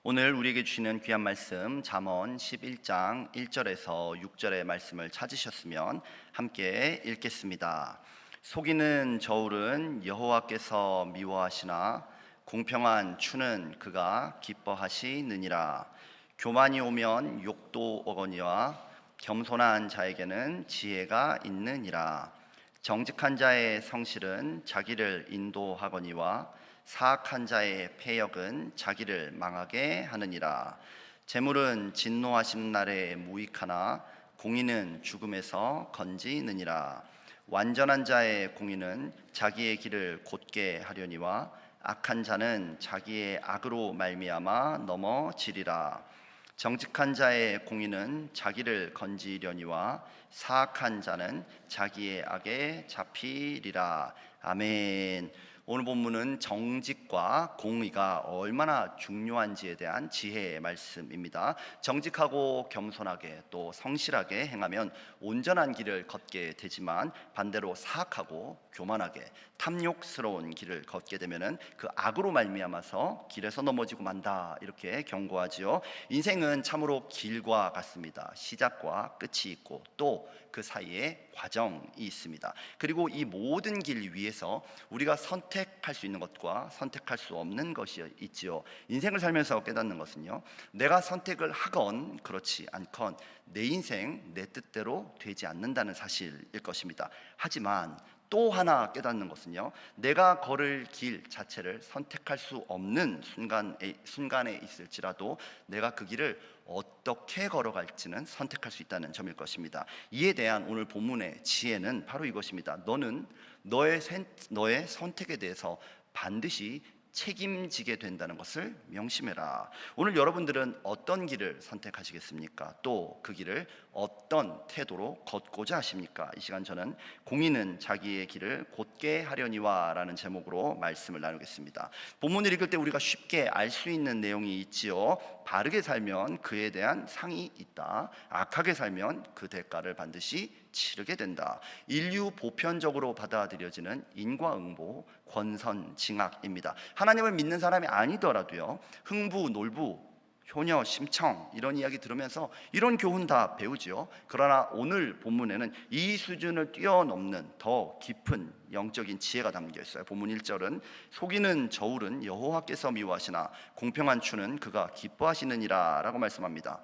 오늘 우리에게 주시는 귀한 말씀 잠언 11장 1절에서 6절의 말씀을 찾으셨으면 함께 읽겠습니다. 속이는 저울은 여호와께서 미워하시나 공평한 추는 그가 기뻐하시느니라. 교만이 오면 욕도 오거니와 겸손한 자에게는 지혜가 있느니라. 정직한 자의 성실은 자기를 인도하거니와 사악한 자의 패역은 자기를 망하게 하느니라. 재물은 진노하심 날에 무익하나 공의는 죽음에서 건지느니라. 완전한 자의 공의는 자기의 길을 곧게 하려니와 악한 자는 자기의 악으로 말미암아 넘어지리라. 정직한 자의 공의는 자기를 건지려니와 사악한 자는 자기의 악에 잡히리라. 아멘. 오늘 본문은 정직과 공의가 얼마나 중요한지에 대한 지혜의 말씀입니다. 정직하고 겸손하게 또 성실하게 행하면 온전한 길을 걷게 되지만 반대로 사악하고 교만하게 탐욕스러운 길을 걷게 되면은 그 악으로 말미암아서 길에서 넘어지고 만다, 이렇게 경고하지요. 인생은 참으로 길과 같습니다. 시작과 끝이 있고 또 그 사이에 과정이 있습니다. 그리고 이 모든 길 위에서 우리가 선택할 수 있는 것과 선택할 수 없는 것이 있지요. 인생을 살면서 깨닫는 것은요, 내가 선택을 하건 그렇지 않건 내 인생 내 뜻대로 되지 않는다는 사실일 것입니다. 하지만 또 하나 깨닫는 것은요, 내가 걸을 길 자체를 선택할 수 없는 순간에 있을지라도 내가 그 길을 어떻게 걸어갈지는 선택할 수 있다는 점일 것입니다. 이에 대한 오늘 본문의 지혜는 바로 이것입니다. 너는 너의 선택에 대해서 반드시 책임지게 된다는 것을 명심해라. 오늘 여러분들은 어떤 길을 선택하시겠습니까? 또 그 길을 어떤 태도로 걷고자 하십니까? 이 시간 저는 공의는 자기의 길을 곧게 하려니와 라는 제목으로 말씀을 나누겠습니다. 본문을 읽을 때 우리가 쉽게 알 수 있는 내용이 있지요. 바르게 살면 그에 대한 상이 있다. 악하게 살면 그 대가를 반드시 치르게 된다. 인류 보편적으로 받아들여지는 인과응보, 권선징악입니다. 하나님을 믿는 사람이 아니더라도요, 흥부, 놀부, 효녀, 심청 이런 이야기 들으면서 이런 교훈 다 배우지요. 그러나 오늘 본문에는 이 수준을 뛰어넘는 더 깊은 영적인 지혜가 담겨 있어요. 본문 1절은 속이는 저울은 여호와께서 미워하시나 공평한 추는 그가 기뻐하시느니라 라고 말씀합니다.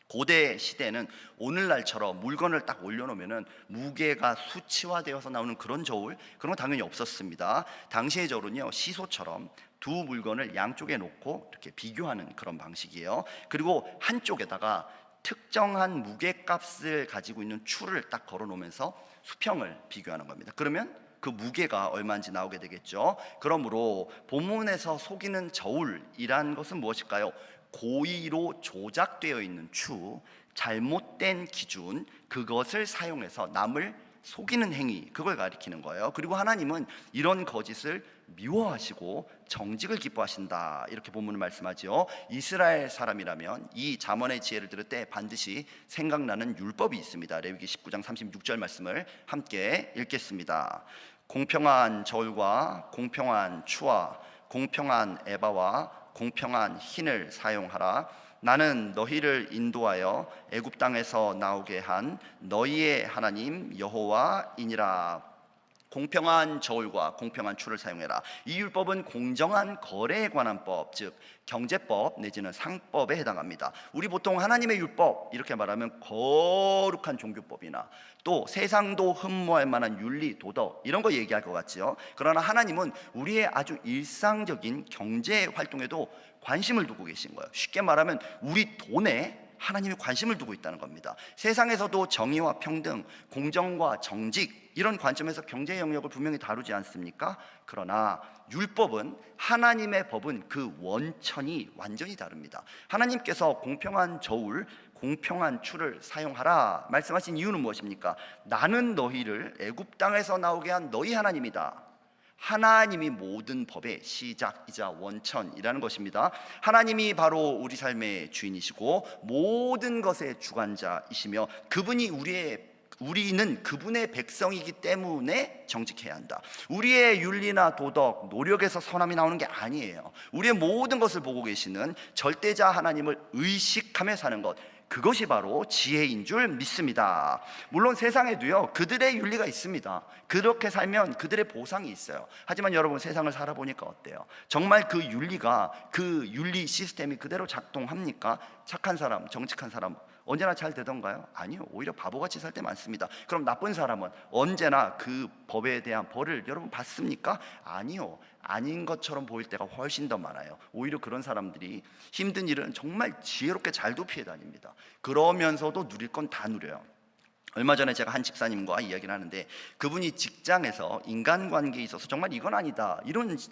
고대 시대는 오늘날처럼 물건을 딱 올려놓으면 무게가 수치화되어서 나오는 그런 저울, 그런 건 당연히 없었습니다. 당시의 저울은요, 시소처럼 두 물건을 양쪽에 놓고 이렇게 비교하는 그런 방식이에요. 그리고 한쪽에다가 특정한 무게값을 가지고 있는 추를 딱 걸어 놓으면서 수평을 비교하는 겁니다. 그러면 그 무게가 얼마인지 나오게 되겠죠. 그러므로 본문에서 속이는 저울이란 것은 무엇일까요? 고의로 조작되어 있는 추, 잘못된 기준, 그것을 사용해서 남을 속이는 행위, 그걸 가리키는 거예요. 그리고 하나님은 이런 거짓을 미워하시고 정직을 기뻐하신다, 이렇게 본문은 말씀하죠. 이스라엘 사람이라면 이 잠언의 지혜를 들을 때 반드시 생각나는 율법이 있습니다. 레위기 19장 36절 말씀을 함께 읽겠습니다. 공평한 저울과 공평한 추와 공평한 에바와 공평한 흰을 사용하라. 나는 너희를 인도하여 애굽 땅에서 나오게 한 너희의 하나님 여호와이니라. 공평한 저울과 공평한 추를 사용해라. 이 율법은 공정한 거래에 관한 법, 즉 경제법 내지는 상법에 해당합니다. 우리 보통 하나님의 율법 이렇게 말하면 거룩한 종교법이나 또 세상도 흠모할 만한 윤리, 도덕 이런 거 얘기할 것 같지요. 그러나 하나님은 우리의 아주 일상적인 경제 활동에도 관심을 두고 계신 거예요. 쉽게 말하면 우리 돈에 하나님이 관심을 두고 있다는 겁니다. 세상에서도 정의와 평등, 공정과 정직 이런 관점에서 경제 영역을 분명히 다루지 않습니까? 그러나 율법은, 하나님의 법은 그 원천이 완전히 다릅니다. 하나님께서 공평한 저울, 공평한 추를 사용하라 말씀하신 이유는 무엇입니까? 나는 너희를 애굽 땅에서 나오게 한 너희 하나님이다. 하나님이 모든 법의 시작이자 원천이라는 것입니다. 하나님이 바로 우리 삶의 주인이시고 모든 것의 주관자이시며 그분이 우리의 우리는 그분의 백성이기 때문에 정직해야 한다. 우리의 윤리나 도덕, 노력에서 선함이 나오는 게 아니에요. 우리의 모든 것을 보고 계시는 절대자 하나님을 의식하며 사는 것, 그것이 바로 지혜인 줄 믿습니다. 물론 세상에도요, 그들의 윤리가 있습니다. 그렇게 살면 그들의 보상이 있어요. 하지만 여러분, 세상을 살아보니까 어때요? 정말 그 윤리가, 그 윤리 시스템이 그대로 작동합니까? 착한 사람, 정직한 사람 언제나 잘 되던가요? 아니요, 오히려 바보같이 살 때 많습니다. 그럼 나쁜 사람은 언제나 그 법에 대한 벌을 여러분 받습니까? 아니요, 아닌 것처럼 보일 때가 훨씬 더 많아요. 오히려 그런 사람들이 힘든 일은 정말 지혜롭게 잘도 피해 다닙니다. 그러면서도 누릴 건 다 누려요. 얼마 전에 제가 한 집사님과 이야기를 하는데, 그분이 직장에서 인간관계에 있어서 정말 이건 아니다,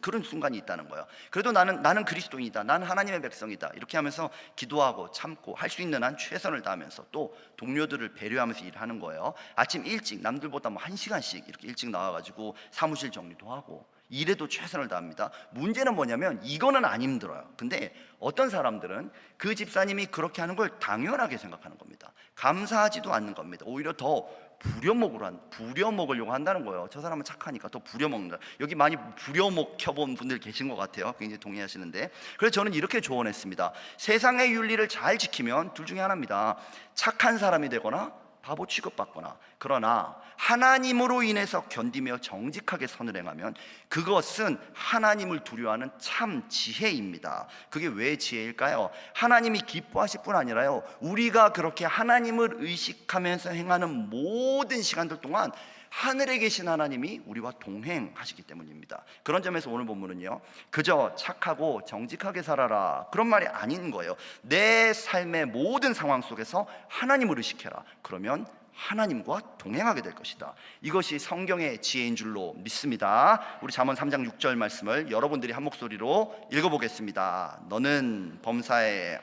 그런 순간이 있다는 거예요. 그래도 나는 그리스도인이다, 나는 하나님의 백성이다, 이렇게 하면서 기도하고 참고 할 수 있는 한 최선을 다하면서 또 동료들을 배려하면서 일하는 거예요. 아침 일찍, 남들보다 뭐 1시간씩 이렇게 일찍 나와가지고 사무실 정리도 하고 일에도 최선을 다합니다. 문제는 뭐냐면 이거는 안 힘들어요. 근데 어떤 사람들은 그 집사님이 그렇게 하는 걸 당연하게 생각하는 겁니다. 감사하지도 않는 겁니다. 오히려 더 부려먹으려고 한다는 거예요. 저 사람은 착하니까 더 부려먹는다. 여기 많이 부려먹혀본 분들 계신 것 같아요. 굉장히 동의하시는데, 그래서 저는 이렇게 조언했습니다. 세상의 윤리를 잘 지키면 둘 중에 하나입니다. 착한 사람이 되거나 바보 취급받거나. 그러나 하나님으로 인해서 견디며 정직하게 선을 행하면 그것은 하나님을 두려워하는 참 지혜입니다. 그게 왜 지혜일까요? 하나님이 기뻐하실 뿐 아니라요, 우리가 그렇게 하나님을 의식하면서 행하는 모든 시간들 동안 하늘에 계신 하나님이 우리와 동행하시기 때문입니다. 그런 점에서 오늘 본문은요, 그저 착하고 정직하게 살아라, 그런 말이 아닌 거예요. 내 삶의 모든 상황 속에서 하나님을 의식해라. 그러면 하나님과 동행하게 될 것이다. 이것이 성경의 지혜인 줄로 믿습니다. 우리 잠언 3장 6절 말씀을 여러분들이 한 목소리로 읽어보겠습니다. 너는 범사에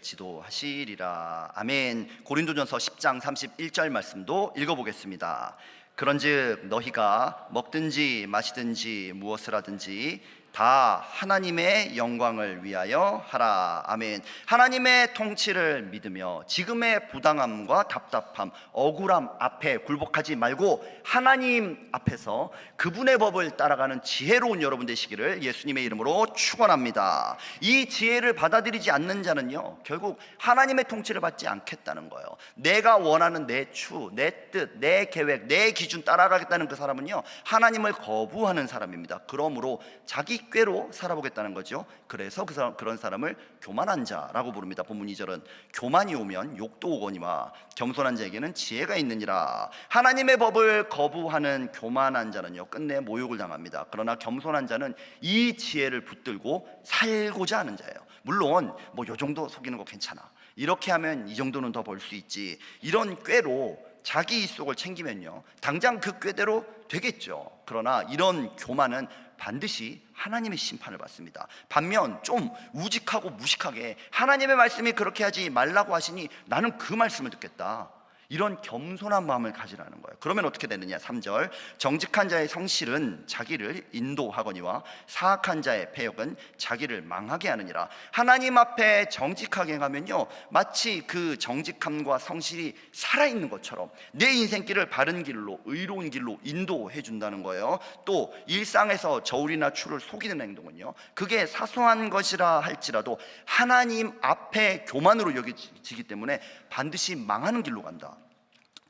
지도하시리라. 아멘. 고린도전서 10장 31절 말씀도 읽어보겠습니다. 그런즉 너희가 먹든지 마시든지 무엇을 하든지 다 하나님의 영광을 위하여 하라. 아멘. 하나님의 통치를 믿으며 지금의 부당함과 답답함, 억울함 앞에 굴복하지 말고 하나님 앞에서 그분의 법을 따라가는 지혜로운 여러분 되시기를 예수님의 이름으로 축원합니다. 이 지혜를 받아들이지 않는 자는요, 결국 하나님의 통치를 받지 않겠다는 거예요. 내가 원하는 내 추, 내 뜻, 내 계획, 내 기준 따라가겠다는 그 사람은요, 하나님을 거부하는 사람입니다. 그러므로 자기 꾀로 살아보겠다는 거죠. 그래서 그런 사람을 교만한 자라고 부릅니다. 본문 2절은 교만이 오면 욕도 오거니와 겸손한 자에게는 지혜가 있느니라. 하나님의 법을 거부하는 교만한 자는요, 끝내 모욕을 당합니다. 그러나 겸손한 자는 이 지혜를 붙들고 살고자 하는 자예요. 물론 뭐 요 정도 속이는 거 괜찮아, 이렇게 하면 이 정도는 더 벌 수 있지, 이런 꾀로 자기 이속을 챙기면요, 당장 그 꾀대로 되겠죠. 그러나 이런 교만은 반드시 하나님의 심판을 받습니다. 반면 좀 우직하고 무식하게 하나님의 말씀이 그렇게 하지 말라고 하시니 나는 그 말씀을 듣겠다, 이런 겸손한 마음을 가지라는 거예요. 그러면 어떻게 되느냐? 3절, 정직한 자의 성실은 자기를 인도하거니와 사악한 자의 패역은 자기를 망하게 하느니라. 하나님 앞에 정직하게 행하면요, 마치 그 정직함과 성실이 살아있는 것처럼 내 인생길을 바른 길로, 의로운 길로 인도해 준다는 거예요. 또 일상에서 저울이나 추를 속이는 행동은요, 그게 사소한 것이라 할지라도 하나님 앞에 교만으로 여겨지기 때문에 반드시 망하는 길로 간다.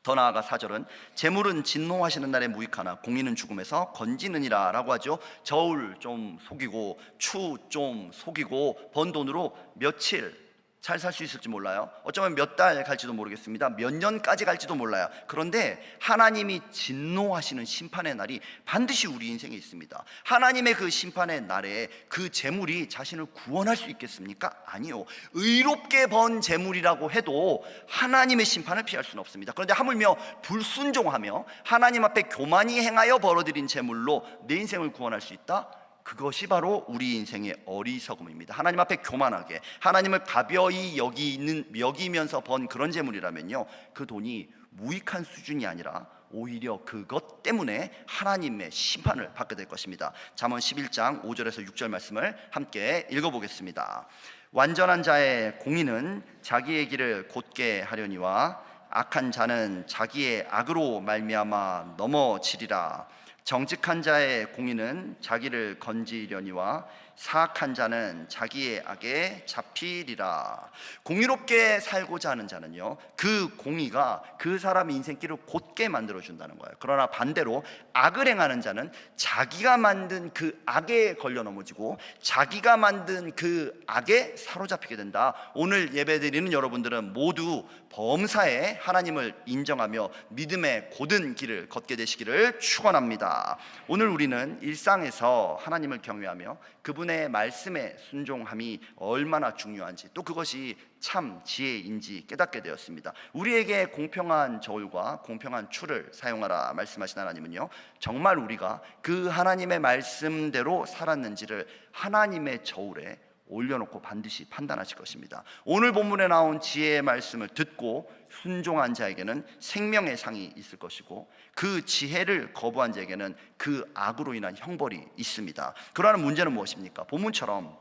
더 나아가 4절은 재물은 진노하시는 날에 무익하나 공의는 죽음에서 건지느니라 라고 하죠. 저울 좀 속이고 추 좀 속이고 번 돈으로 며칠 잘 살 수 있을지 몰라요. 어쩌면 몇 달 갈지도 모르겠습니다. 몇 년까지 갈지도 몰라요. 그런데 하나님이 진노하시는 심판의 날이 반드시 우리 인생에 있습니다. 하나님의 그 심판의 날에 그 재물이 자신을 구원할 수 있겠습니까? 아니요. 의롭게 번 재물이라고 해도 하나님의 심판을 피할 수는 없습니다. 그런데 하물며 불순종하며 하나님 앞에 교만히 행하여 벌어들인 재물로 내 인생을 구원할 수 있다? 그것이 바로 우리 인생의 어리석음입니다. 하나님 앞에 교만하게 하나님을 가벼이 여기면서 번 그런 재물이라면요, 그 돈이 무익한 수준이 아니라 오히려 그것 때문에 하나님의 심판을 받게 될 것입니다. 잠언 11장 5절에서 6절 말씀을 함께 읽어보겠습니다. 완전한 자의 공의는 자기의 길을 곧게 하려니와 악한 자는 자기의 악으로 말미암아 넘어지리라. 정직한 자의 공의는 자기를 건지려니와 사악한 자는 자기의 악에 잡히리라. 공의롭게 살고자 하는 자는요, 그 공의가 그 사람의 인생길을 곧게 만들어준다는 거예요. 그러나 반대로 악을 행하는 자는 자기가 만든 그 악에 걸려 넘어지고 자기가 만든 그 악에 사로잡히게 된다. 오늘 예배드리는 여러분들은 모두 범사에 하나님을 인정하며 믿음의 고든 길을 걷게 되시기를 축원합니다. 오늘 우리는 일상에서 하나님을 경외하며 그분의 말씀에 순종함이 얼마나 중요한지, 또 그것이 참 지혜인지 깨닫게 되었습니다. 우리에게 공평한 저울과 공평한 추를 사용하라 말씀하신 하나님은요, 정말 우리가 그 하나님의 말씀대로 살았는지를 하나님의 저울에 올려놓고 반드시 판단하실 것입니다. 오늘 본문에 나온 지혜의 말씀을 듣고 순종한 자에게는 생명의 상이 있을 것이고, 그 지혜를 거부한 자에게는 그 악으로 인한 형벌이 있습니다. 그러나 문제는 무엇입니까? 본문처럼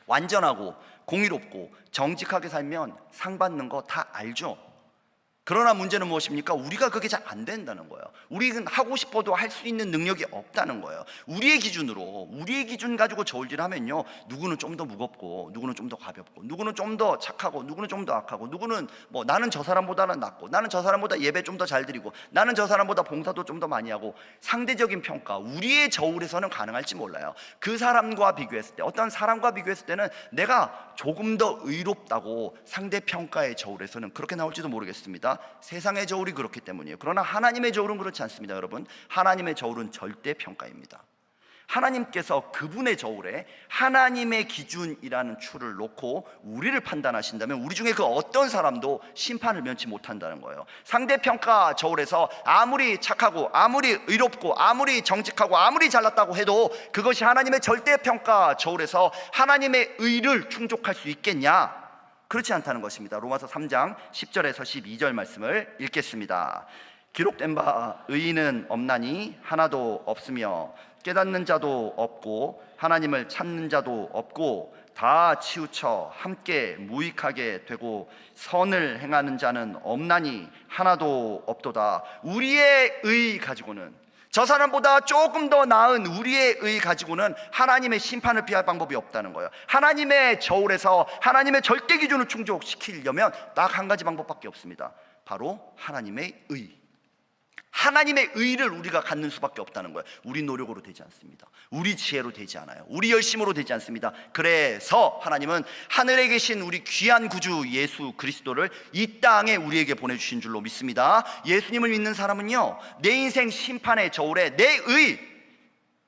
완전하고 공의롭고 정직하게 살면 상 받는 거 다 알죠. 그러나 문제는 무엇입니까? 우리가 그게 잘 안 된다는 거예요. 우리는 하고 싶어도 할 수 있는 능력이 없다는 거예요. 우리의 기준으로, 우리의 기준 가지고 저울질하면요, 누구는 좀 더 무겁고, 누구는 좀 더 가볍고, 누구는 좀 더 착하고, 누구는 좀 더 악하고, 누구는 뭐 나는 저 사람보다는 낫고, 나는 저 사람보다 예배 좀 더 잘 드리고, 나는 저 사람보다 봉사도 좀 더 많이 하고, 상대적인 평가, 우리의 저울에서는 가능할지 몰라요. 그 사람과 비교했을 때, 어떤 사람과 비교했을 때는 내가 조금 더 의롭다고 상대 평가의 저울에서는 그렇게 나올지도 모르겠습니다. 세상의 저울이 그렇기 때문이에요. 그러나 하나님의 저울은 그렇지 않습니다. 여러분, 하나님의 저울은 절대 평가입니다. 하나님께서 그분의 저울에 하나님의 기준이라는 추를 놓고 우리를 판단하신다면 우리 중에 그 어떤 사람도 심판을 면치 못한다는 거예요. 상대평가 저울에서 아무리 착하고 아무리 의롭고 아무리 정직하고 아무리 잘났다고 해도 그것이 하나님의 절대평가 저울에서 하나님의 의를 충족할 수 있겠냐? 그렇지 않다는 것입니다. 로마서 3장 10절에서 12절 말씀을 읽겠습니다. 기록된 바 의인은 없나니 하나도 없으며 깨닫는 자도 없고 하나님을 찾는 자도 없고 다 치우쳐 함께 무익하게 되고 선을 행하는 자는 없나니 하나도 없도다. 우리의 의 가지고는, 저 사람보다 조금 더 나은 우리의 의 가지고는 하나님의 심판을 피할 방법이 없다는 거예요. 하나님의 저울에서 하나님의 절대 기준을 충족시키려면 딱 한 가지 방법밖에 없습니다. 바로 하나님의 의. 하나님의 의를 우리가 갖는 수밖에 없다는 거예요. 우리 노력으로 되지 않습니다. 우리 지혜로 되지 않아요. 우리 열심으로 되지 않습니다. 그래서 하나님은 하늘에 계신 우리 귀한 구주 예수 그리스도를 이 땅에 우리에게 보내주신 줄로 믿습니다. 예수님을 믿는 사람은요, 내 인생 심판의 저울에 내 의,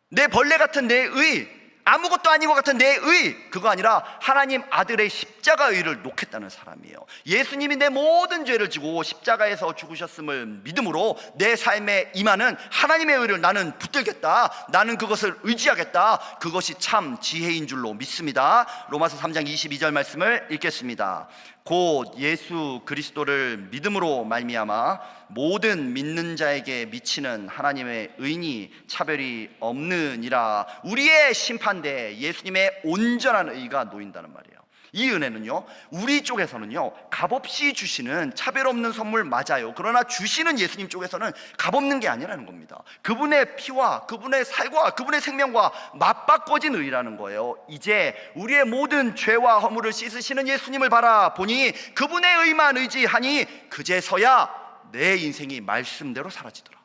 내 벌레 같은 내 의, 아무것도 아닌 것 같은 내 의, 그거 아니라 하나님 아들의 십자가 의를 놓겠다는 사람이에요. 예수님이 내 모든 죄를 지고 십자가에서 죽으셨음을 믿음으로 내 삶에 임하는 하나님의 의를 나는 붙들겠다, 나는 그것을 의지하겠다, 그것이 참 지혜인 줄로 믿습니다. 로마서 3장 22절 말씀을 읽겠습니다. 곧 예수 그리스도를 믿음으로 말미암아 모든 믿는 자에게 미치는 하나님의 의니 차별이 없느니라. 우리의 심판대에 예수님의 온전한 의가 놓인다는 말이에요. 이 은혜는요, 우리 쪽에서는요 값없이 주시는 차별 없는 선물 맞아요. 그러나 주시는 예수님 쪽에서는 값없는 게 아니라는 겁니다. 그분의 피와 그분의 살과 그분의 생명과 맞바꿔진 의라는 거예요. 이제 우리의 모든 죄와 허물을 씻으시는 예수님을 바라보니 그분의 의만 의지하니 그제서야 내 인생이 말씀대로 사라지더라.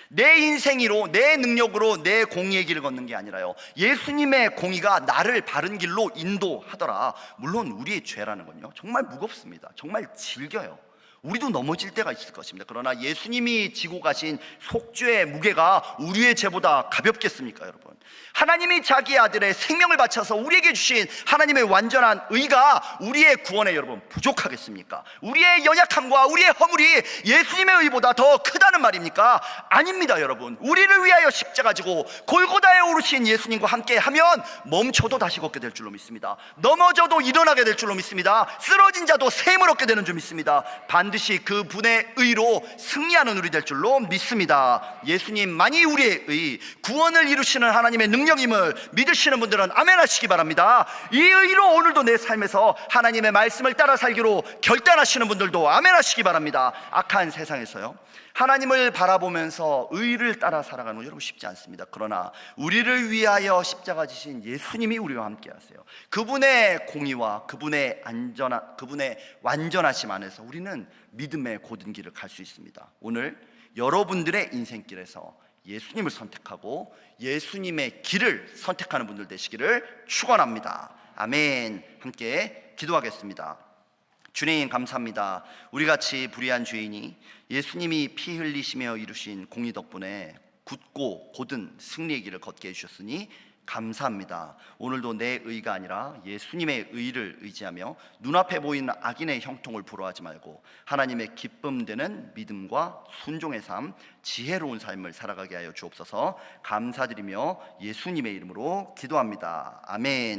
내 인생으로, 내 능력으로 내 공의의 길을 걷는 게 아니라요, 예수님의 공의가 나를 바른 길로 인도하더라. 물론 우리의 죄라는 건요 정말 무겁습니다. 정말 질겨요. 우리도 넘어질 때가 있을 것입니다. 그러나 예수님이 지고 가신 속죄의 무게가 우리의 죄보다 가볍겠습니까, 여러분? 하나님이 자기 아들의 생명을 바쳐서 우리에게 주신 하나님의 완전한 의가 우리의 구원에 여러분 부족하겠습니까? 우리의 연약함과 우리의 허물이 예수님의 의보다 더 크다는 말입니까? 아닙니다, 여러분. 우리를 위하여 십자가 지고 골고다에 오르신 예수님과 함께 하면 멈춰도 다시 걷게 될 줄로 믿습니다. 넘어져도 일어나게 될 줄로 믿습니다. 쓰러진 자도 샘을 얻게 되는 줄 믿습니다. 반드시 반드시 그분의 의로 승리하는 우리 될 줄로 믿습니다. 예수님만이 우리의 의, 구원을 이루시는 하나님의 능력임을 믿으시는 분들은 아멘 하시기 바랍니다. 이 의로 오늘도 내 삶에서 하나님의 말씀을 따라 살기로 결단하시는 분들도 아멘 하시기 바랍니다. 악한 세상에서요, 하나님을 바라보면서 의를 따라 살아가는 거 여러분 쉽지 않습니다. 그러나 우리를 위하여 십자가 지신 예수님이 우리와 함께 하세요. 그분의 공의와 그분의 완전하심 안에서 우리는 믿음의 고든 길을 갈 수 있습니다. 오늘 여러분들의 인생길에서 예수님을 선택하고 예수님의 길을 선택하는 분들 되시기를 축원합니다. 아멘. 함께 기도하겠습니다. 주님 감사합니다. 우리같이 불의한 죄인이 예수님이 피 흘리시며 이루신 공의 덕분에 굳고 곧은 승리의 길을 걷게 해주셨으니 감사합니다. 오늘도 내 의가 아니라 예수님의 의를 의지하며 눈앞에 보이는 악인의 형통을 부러워하지 말고 하나님의 기쁨 되는 믿음과 순종의 삶, 지혜로운 삶을 살아가게 하여 주옵소서. 감사드리며 예수님의 이름으로 기도합니다. 아멘.